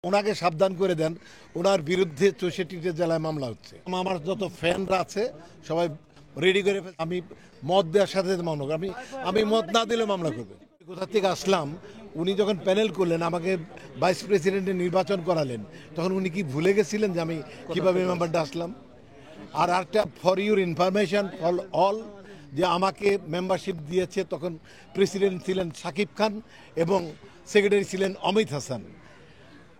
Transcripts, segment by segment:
ওনাকে সাবধান করে দেন, ওনার বিরুদ্ধে 64টা জেলায় মামলা হচ্ছে। আমার যত ফ্যানরা আছে সবাই রেডি করে আমি মত দেওয়ার সাথে সাথে মামলা করব। আমি মত না দিলে মামলা করবে। কোথা থেকে আসলাম, উনি যখন প্যানেল করলেন আমাকে ভাইস প্রেসিডেন্টের নির্বাচন করালেন, তখন উনি কি ভুলে গেছিলেন যে আমি কিভাবে মেম্বারটা আসলাম? আর একটা for your information for all, যে আমাকে মেম্বারশিপ দিয়েছে তখন প্রেসিডেন্ট ছিলেন সাকিব খান এবং সেক্রেটারি ছিলেন অমিত হাসান।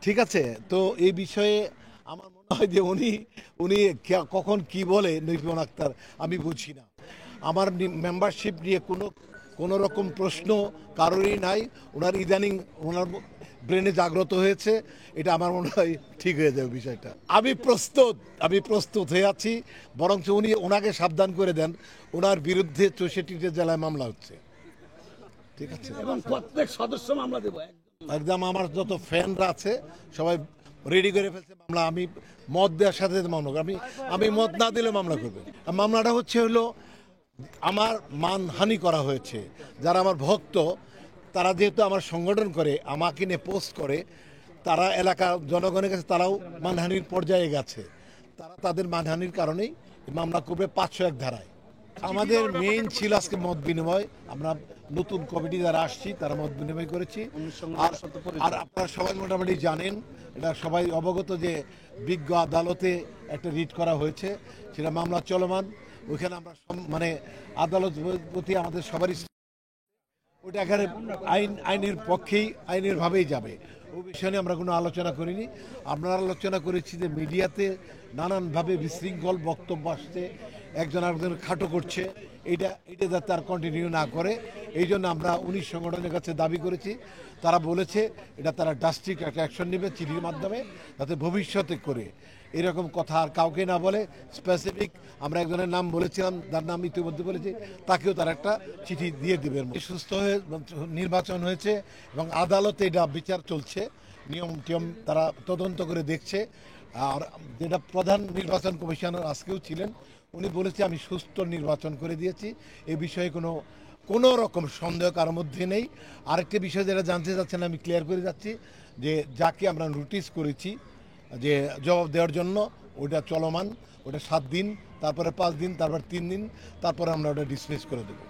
ঠিক আছে, তো এই বিষয়ে আমার মনে হয় যে উনি উনি কখন কি বলে নির্মল আক্তার আমি বুঝি না। আমার মেম্বারশিপ নিয়ে কোনো রকম প্রশ্ন কারোরই নাই। ওনার ইদানিং ওনার ব্রেনে জাগ্রত হয়েছে, এটা আমার মনে হয় ঠিক হয়ে যাবে বিষয়টা। আমি প্রস্তুত হয়ে আছি, বরঞ্চ ওনাকে সাবধান করে দেন, ওনার বিরুদ্ধে 64টা জেলায় মামলা হচ্ছে। ঠিক আছে, এবং প্রত্যেক সদস্য মামলা দেবো একদম। আমার যত ফ্যানরা আছে সবাই রেডি করে ফেলছে মামলা। আমি মত দেওয়ার সাথে সাথে মামলা করব। আমি মত না দিলে মামলা করবে। মামলাটা হলো আমার মানহানি করা হয়েছে। যারা আমার ভক্ত, তারা যেহেতু আমার সংগঠন করে, আমাকে নিয়ে পোস্ট করে, তারা এলাকার জনগণের কাছে তারাও মানহানির পর্যায়ে গেছে। তারা তাদের মানহানির কারণেই মামলা করবে 501 ধারায়। আমাদের মেইন ছিল আজকে মত বিনিময়। আমরা নতুন কমিটি যারা আসছি তারা মত বিনিময় করেছি। আর আপনারা সবাই মোটামুটি জানেন, এটা সবাই অবগত যে বিজ্ঞ আদালতে একটা রিট করা হয়েছে, সেটা মামলা চলমান। ওইখানে আমরা মানে আদালত প্রতি আমাদের সবারই ওইটা এখানে আইনের পক্ষেই আইনের ভাবেই যাবে। ওই বিষয় নিয়ে আমরা কোনো আলোচনা করিনি। আমরা আলোচনা করেছি যে মিডিয়াতে নানানভাবে বিশৃঙ্খল বক্তব্য আসছে, একজন আরেকজন খাটো করছে, এটা যাতে আর কন্টিনিউ না করে, এই জন্য আমরা 19 সংগঠনের কাছে দাবি করেছি। তারা বলেছে এটা তারা ড্রাস্টিক একটা অ্যাকশন নেবে চিঠির মাধ্যমে, যাতে ভবিষ্যতে করে এরকম কথা আর কাউকে না বলে। স্পেসিফিক আমরা একজনের নাম বলেছিলাম, তার নাম ইতিমধ্যে বলেছি, তাকেও তারা একটা চিঠি দিয়ে দেবে। সুস্থ হয়ে নির্বাচন হয়েছে এবং আদালতে এটা বিচার চলছে, নিয়ম টিয়ম তারা তদন্ত করে দেখছে। আর যেটা প্রধান নির্বাচন কমিশনার আজকেও ছিলেন, উনি বলেছে আমি সুষ্ঠু নির্বাচন করে দিয়েছি, এ বিষয়ে কোনো রকম সন্দেহ কারোর মধ্যে নেই। আরেকটি বিষয় যেটা জানতে চাচ্ছেন আমি ক্লিয়ার করে যাচ্ছি, যে যাকে আমরা নোটিশ করেছি যে জবাব দেওয়ার জন্য, ওটা চলমান, ওটা 7 দিন, তারপরে 5 দিন, তারপর 3 দিন, তারপরে আমরা ওটা ডিসমিস করে দেবো।